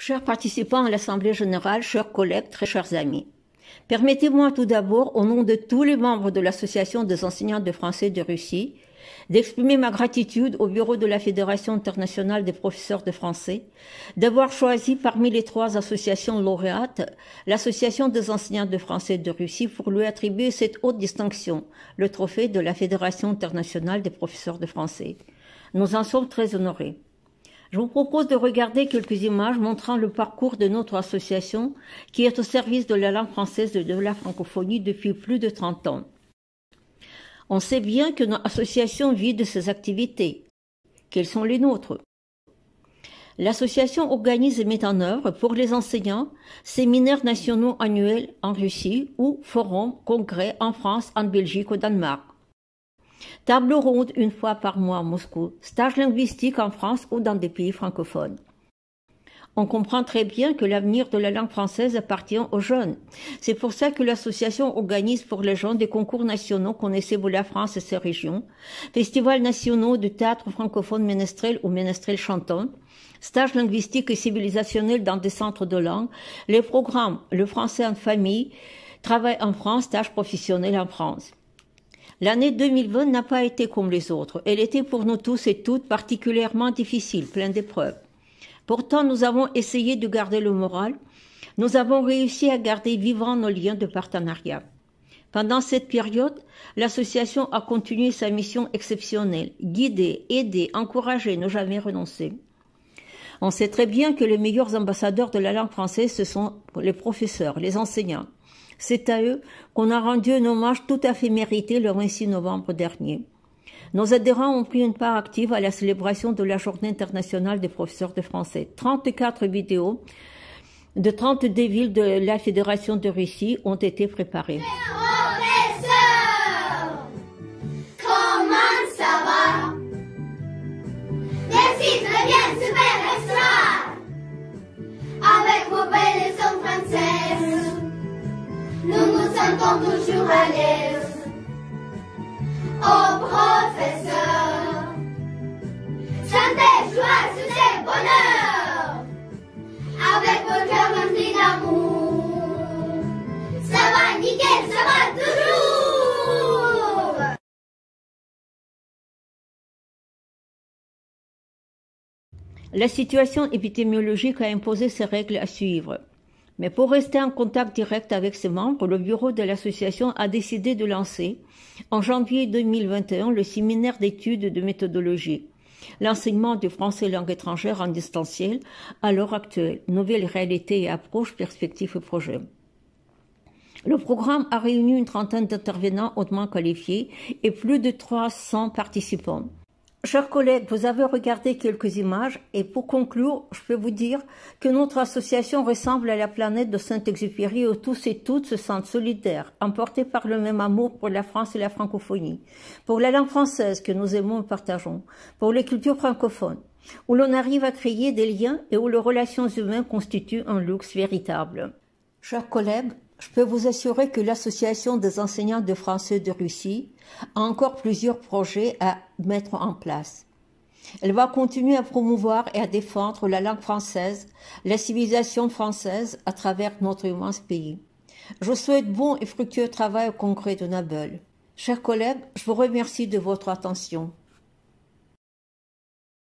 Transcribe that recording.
Chers participants à l'Assemblée générale, chers collègues, très chers amis, permettez-moi tout d'abord, au nom de tous les membres de l'Association des enseignants de français de Russie, d'exprimer ma gratitude au bureau de la Fédération internationale des professeurs de français d'avoir choisi parmi les 3 associations lauréates l'Association des enseignants de français de Russie pour lui attribuer cette haute distinction, le trophée de la Fédération internationale des professeurs de français. Nous en sommes très honorés. Je vous propose de regarder quelques images montrant le parcours de notre association qui est au service de la langue française et de la francophonie depuis plus de 30 ans. On sait bien que notre association vit de ses activités. Quelles sont les nôtres? L'association organise et met en œuvre pour les enseignants séminaires nationaux annuels en Russie ou forums, congrès en France, en Belgique, au Danemark. Table ronde une fois par mois à Moscou, stage linguistique en France ou dans des pays francophones. On comprend très bien que l'avenir de la langue française appartient aux jeunes. C'est pour ça que l'association organise pour les jeunes des concours nationaux connaissez-vous la France et ses régions, festivals nationaux de théâtre francophone ménestrel ou ménestrel chantant, stages linguistiques et civilisationnels dans des centres de langue, les programmes Le français en famille, Travail en France, stages professionnels en France. L'année 2020 n'a pas été comme les autres. Elle était pour nous tous et toutes particulièrement difficile, pleine d'épreuves. Pourtant, nous avons essayé de garder le moral. Nous avons réussi à garder vivants nos liens de partenariat. Pendant cette période, l'association a continué sa mission exceptionnelle, guider, aider, encourager, ne jamais renoncer. On sait très bien que les meilleurs ambassadeurs de la langue française, ce sont les professeurs, les enseignants. C'est à eux qu'on a rendu un hommage tout à fait mérité le 26 novembre dernier. Nos adhérents ont pris une part active à la célébration de la Journée internationale des professeurs de français. 34 vidéos de 32 villes de la Fédération de Russie ont été préparées. Professeur, comment ça va? Merci, très bien, super, extra. Avec vos belles leçons françaises, nous nous sentons toujours à l'aise. Oh professeur, santé, joie, succès, bonheur, avec vos cœurs remplis d'amour, ça va nickel, ça va toujours. La situation épidémiologique a imposé ses règles à suivre. Mais pour rester en contact direct avec ses membres, le bureau de l'association a décidé de lancer, en janvier 2021, le séminaire d'études de méthodologie, l'enseignement du français langue étrangère en distanciel à l'heure actuelle, nouvelles réalités et approches, perspectives et projets. Le programme a réuni une trentaine d'intervenants hautement qualifiés et plus de 300 participants. Chers collègues, vous avez regardé quelques images et pour conclure, je peux vous dire que notre association ressemble à la planète de Saint-Exupéry où tous et toutes se sentent solidaires, emportés par le même amour pour la France et la francophonie, pour la langue française que nous aimons et partageons, pour les cultures francophones, où l'on arrive à créer des liens et où les relations humaines constituent un luxe véritable. Chers collègues, je peux vous assurer que l'Association des enseignants de français de Russie a encore plusieurs projets à mettre en place. Elle va continuer à promouvoir et à défendre la langue française, la civilisation française à travers notre immense pays. Je vous souhaite bon et fructueux travail au congrès de Nabeul. Chers collègues, je vous remercie de votre attention.